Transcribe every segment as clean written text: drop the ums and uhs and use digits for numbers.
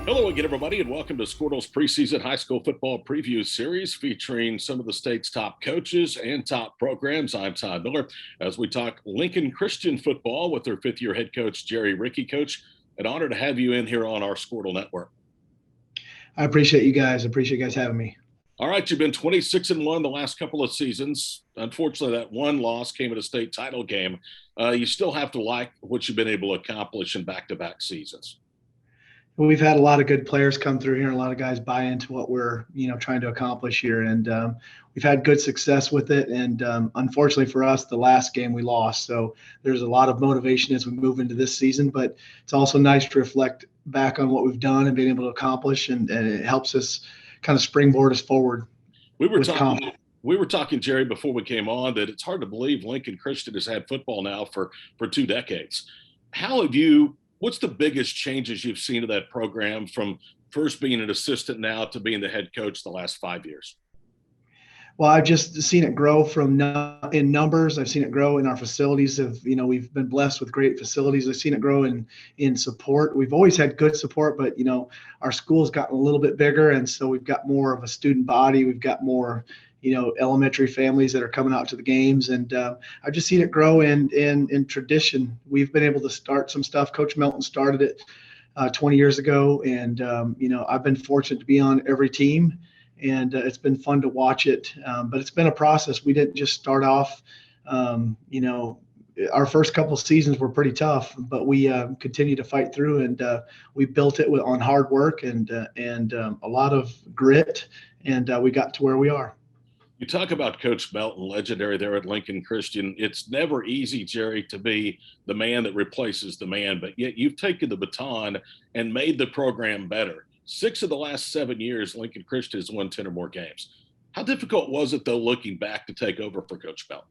Hello again, everybody, and welcome to Skordle's preseason high school football preview series featuring some of the state's top coaches and top programs. I'm Todd Miller as we talk Lincoln Christian football with their fifth-year head coach, Jerry Ricke. Coach, an honor to have you in here on our Skordle network. I appreciate you guys. I appreciate you guys having me. All right, you've been 26-1 the last couple of seasons. Unfortunately, that one loss came at a state title game. You still have to like what you've been able to accomplish in back-to-back seasons. We've had a lot of good players come through here, and a lot of guys buy into what we're, trying to accomplish here. And we've had good success with it. And unfortunately for us, the last game we lost. So there's a lot of motivation as we move into this season. But it's also nice to reflect back on what we've done and being able to accomplish, and it helps us kind of springboard us forward. We were talking, Jerry, before we came on, that it's hard to believe Lincoln Christian has had football now for 2 decades. What's the biggest changes you've seen to that program from first being an assistant now to being the head coach the last 5 years? Well, I've just seen it grow in numbers. I've seen it grow in our facilities. We've been blessed with great facilities. I've seen it grow in support. We've always had good support, but our school's gotten a little bit bigger, and so we've got more of a student body. We've got more elementary families that are coming out to the games. And I've just seen it grow in tradition. We've been able to start some stuff. Coach Melton started it 20 years ago. And, I've been fortunate to be on every team, and it's been fun to watch it. But it's been a process. We didn't just start off, our first couple of seasons were pretty tough, but we continued to fight through, and we built it on hard work and a lot of grit. And we got to where we are. You talk about Coach Melton, legendary there at Lincoln Christian. It's never easy, Jerry, to be the man that replaces the man, but yet you've taken the baton and made the program better. 6 of the last 7 years, Lincoln Christian has won 10 or more games. How difficult was it, though, looking back to take over for Coach Melton?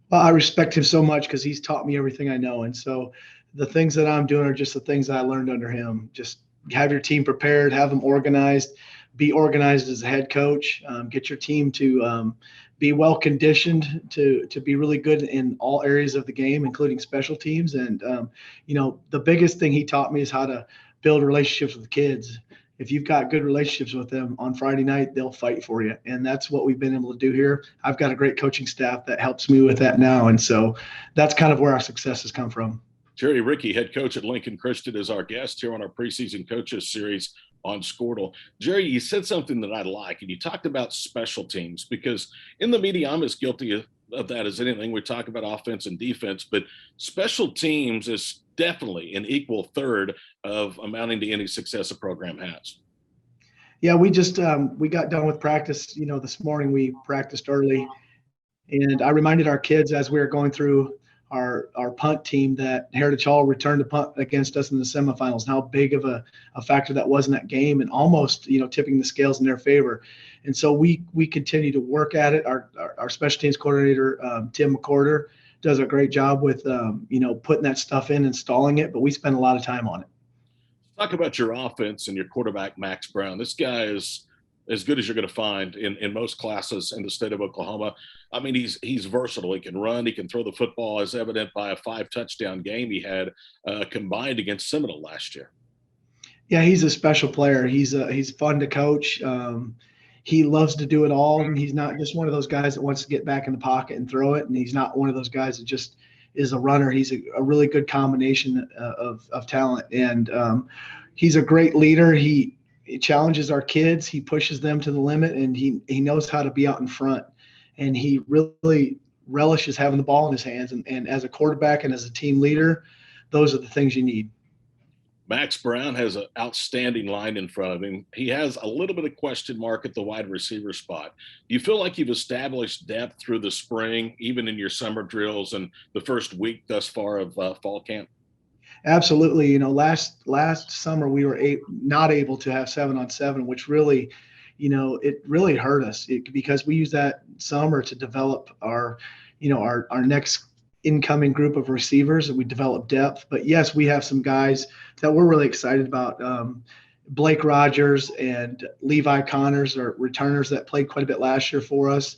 Well, I respect him so much because he's taught me everything I know. And so the things that I'm doing are just the things that I learned under him. Just have your team prepared, have them organized. Be organized as a head coach, get your team to be well conditioned to be really good in all areas of the game, including special teams. And, the biggest thing he taught me is how to build relationships with kids. If you've got good relationships with them on Friday night, they'll fight for you. And that's what we've been able to do here. I've got a great coaching staff that helps me with that now. And so that's kind of where our success has come from. Jerry Ricke, head coach at Lincoln Christian, is our guest here on our preseason coaches series on Skordle. Jerry, you said something that I like, and you talked about special teams, because in the media, I'm as guilty of that as anything. We talk about offense and defense, but special teams is definitely an equal third of amounting to any success a program has. Yeah, we got done with practice. This morning we practiced early, and I reminded our kids as we were going through our punt team that Heritage Hall returned to punt against us in the semifinals, and how big of a factor that was in that game, and almost tipping the scales in their favor. And so we continue to work at it. Our special teams coordinator, Tim McCorder, does a great job with putting that stuff in, installing it, but we spend a lot of time on it. Talk about your offense and your quarterback, Max Brown. This guy is as good as you're going to find in most classes in the state of Oklahoma. I mean, he's versatile. He can run. He can throw the football, as evident by a 5-touchdown game he had combined against Seminole last year. Yeah, he's a special player. He's fun to coach. He loves to do it all. He's not just one of those guys that wants to get back in the pocket and throw it, and he's not one of those guys that just is a runner. He's a really good combination of talent, and he's a great leader. He challenges our kids. He pushes them to the limit, and he knows how to be out in front. And he really relishes having the ball in his hands. And as a quarterback and as a team leader, those are the things you need. Max Brown has an outstanding line in front of him. He has a little bit of question mark at the wide receiver spot. Do you feel like you've established depth through the spring, even in your summer drills and the first week thus far of fall camp? Absolutely. Last summer we were not able to have 7-on-7, which really, it really hurt us because we use that summer to develop our next incoming group of receivers, and we develop depth. But yes, we have some guys that we're really excited about. Blake Rogers and Levi Connors are returners that played quite a bit last year for us.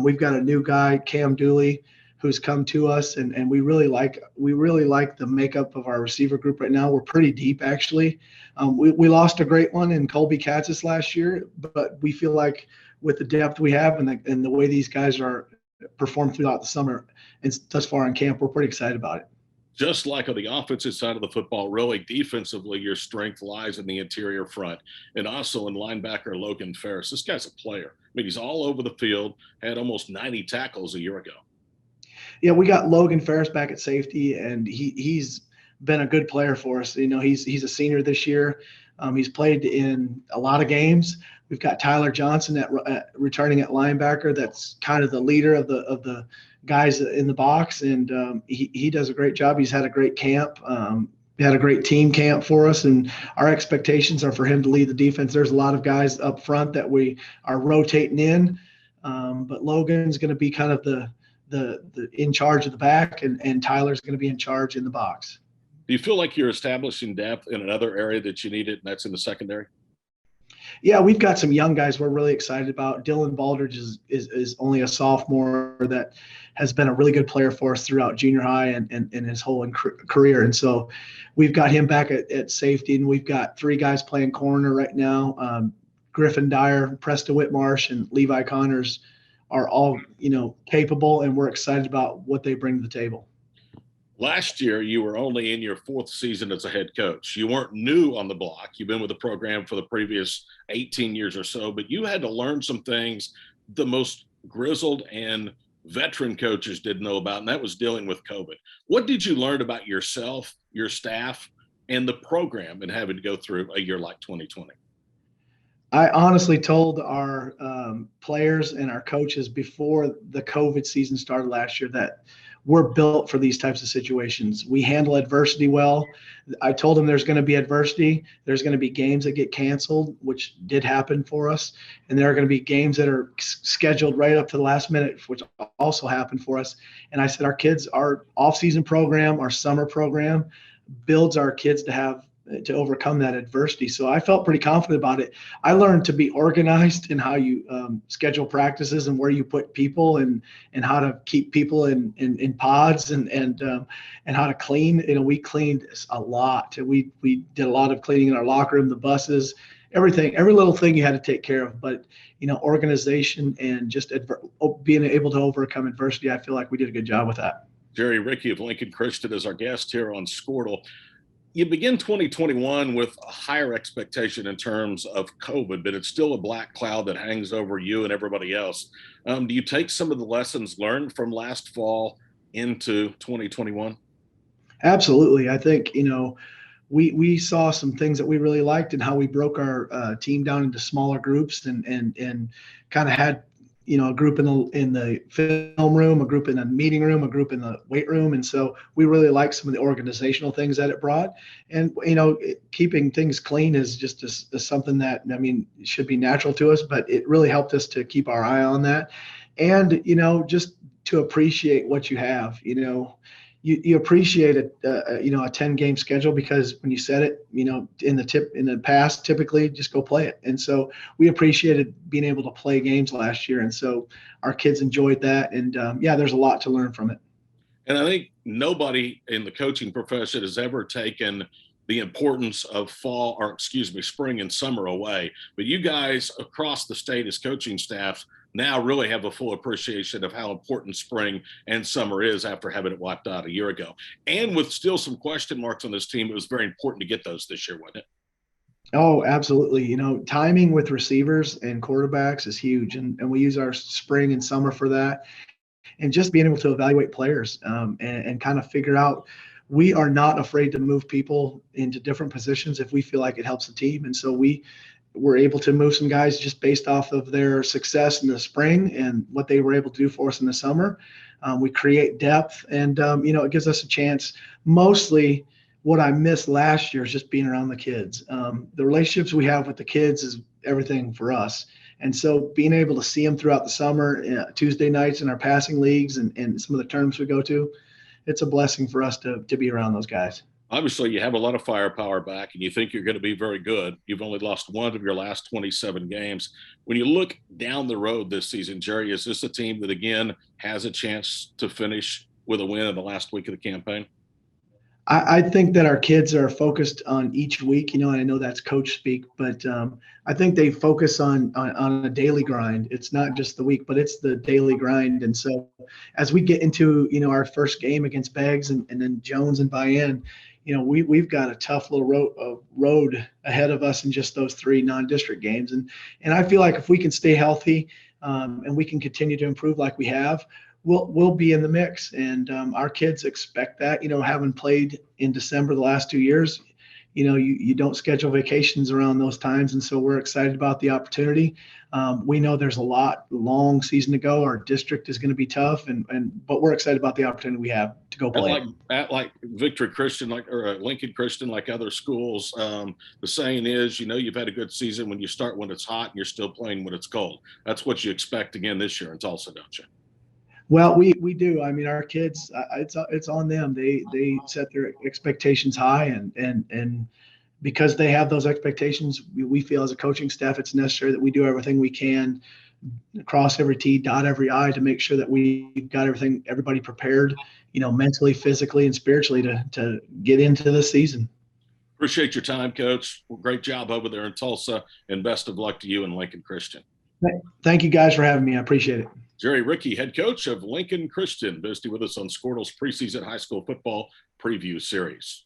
We've got a new guy, Cam Dooley, who's come to us, and we really like the makeup of our receiver group right now. We're pretty deep, actually. We lost a great one in Colby Katzis last year, but we feel like with the depth we have and the way these guys are performed throughout the summer and thus far in camp, we're pretty excited about it. Just like on the offensive side of the football, really defensively, your strength lies in the interior front and also in linebacker Logan Ferris. This guy's a player. I mean, he's all over the field, had almost 90 tackles a year ago. Yeah, we got Logan Ferris back at safety, and he's been a good player for us. He's a senior this year. He's played in a lot of games. We've got Tyler Johnson at returning at linebacker. That's kind of the leader of the guys in the box, and he does a great job. He's had a great camp. He had a great team camp for us, and our expectations are for him to lead the defense. There's a lot of guys up front that we are rotating in, but Logan's going to be kind of the in charge of the back, and Tyler's going to be in charge in the box. Do you feel like you're establishing depth in another area that you needed, and that's in the secondary? Yeah, we've got some young guys we're really excited about. Dylan Baldridge is only a sophomore that has been a really good player for us throughout junior high and his whole career. And so we've got him back at safety, and we've got 3 guys playing corner right now. Griffin Dyer, Preston Whitmarsh, and Levi Connors are all, capable, and we're excited about what they bring to the table. Last year, you were only in your 4th season as a head coach. You weren't new on the block. You've been with the program for the previous 18 years or so, but you had to learn some things the most grizzled and veteran coaches didn't know about, and that was dealing with COVID. What did you learn about yourself, your staff, and the program in having to go through a year like 2020? I honestly told our players and our coaches before the COVID season started last year that we're built for these types of situations. We handle adversity well. I told them there's going to be adversity. There's going to be games that get canceled, which did happen for us. And there are going to be games that are scheduled right up to the last minute, which also happened for us. And I said, our off-season program, our summer program builds our kids to overcome that adversity. So I felt pretty confident about it. I learned to be organized in how you schedule practices and where you put people and how to keep people in pods and how to clean. We cleaned a lot. We did a lot of cleaning in our locker room, the buses, everything, every little thing you had to take care of. But organization and just being able to overcome adversity, I feel like we did a good job with that. Jerry Ricke of Lincoln Christian is our guest here on Skordle. You begin 2021 with a higher expectation in terms of COVID, but it's still a black cloud that hangs over you and everybody else. Do you take some of the lessons learned from last fall into 2021? Absolutely. I think, we saw some things that we really liked and how we broke our team down into smaller groups and kind of had a group in the film room, a group in the meeting room, a group in the weight room. And so we really like some of the organizational things that it brought. And, keeping things clean is just is something that, should be natural to us, but it really helped us to keep our eye on that. And, just to appreciate what you have, you appreciate a 10-game schedule because when you set it, in the past, typically just go play it. And so we appreciated being able to play games last year. And so our kids enjoyed that. And there's a lot to learn from it. And I think nobody in the coaching profession has ever taken the importance of spring and summer away. But you guys across the state as coaching staff now really have a full appreciation of how important spring and summer is after having it wiped out a year ago. And with still some question marks on this team, it was very important to get those this year, wasn't it? Oh, absolutely. Timing with receivers and quarterbacks is huge. And we use our spring and summer for that. And just being able to evaluate players and kind of figure out, we are not afraid to move people into different positions if we feel like it helps the team. And so we're able to move some guys just based off of their success in the spring and what they were able to do for us in the summer. We create depth and, it gives us a chance. Mostly what I missed last year is just being around the kids. The relationships we have with the kids is everything for us. And so being able to see them throughout the summer, Tuesday nights in our passing leagues and some of the tournaments we go to, it's a blessing for us to be around those guys. Obviously, you have a lot of firepower back and you think you're going to be very good. You've only lost one of your last 27 games. When you look down the road this season, Jerry, is this a team that, again, has a chance to finish with a win in the last week of the campaign? I think that our kids are focused on each week, and I know that's coach speak, but I think they focus on a daily grind. It's not just the week, but it's the daily grind. And so as we get into, our first game against Beggs and then Jones and Bayan, we've got a tough little road ahead of us in just those three non-district games. And I feel like if we can stay healthy and we can continue to improve like we have, we'll be in the mix. And our kids expect that, having played in December the last 2 years, you don't schedule vacations around those times. And so we're excited about the opportunity. We know there's a long season to go. Our district is going to be tough, but we're excited about the opportunity we have to go play. Like Victory Christian, or Lincoln Christian, like other schools, the saying is, you've had a good season when you start when it's hot and you're still playing when it's cold. That's what you expect again this year in Tulsa, don't you? Well, we do. I mean, our kids, it's on them. They set their expectations high, and because they have those expectations, we feel as a coaching staff it's necessary that we do everything we can, cross every T, dot every I, to make sure that we've got everybody prepared, mentally, physically, and spiritually to get into the season. Appreciate your time, Coach. Well, great job over there in Tulsa, and best of luck to you and Lincoln Christian. Thank you guys for having me. I appreciate it. Jerry Ricke, head coach of Lincoln Christian, visiting with us on Skordle's preseason high school football preview series.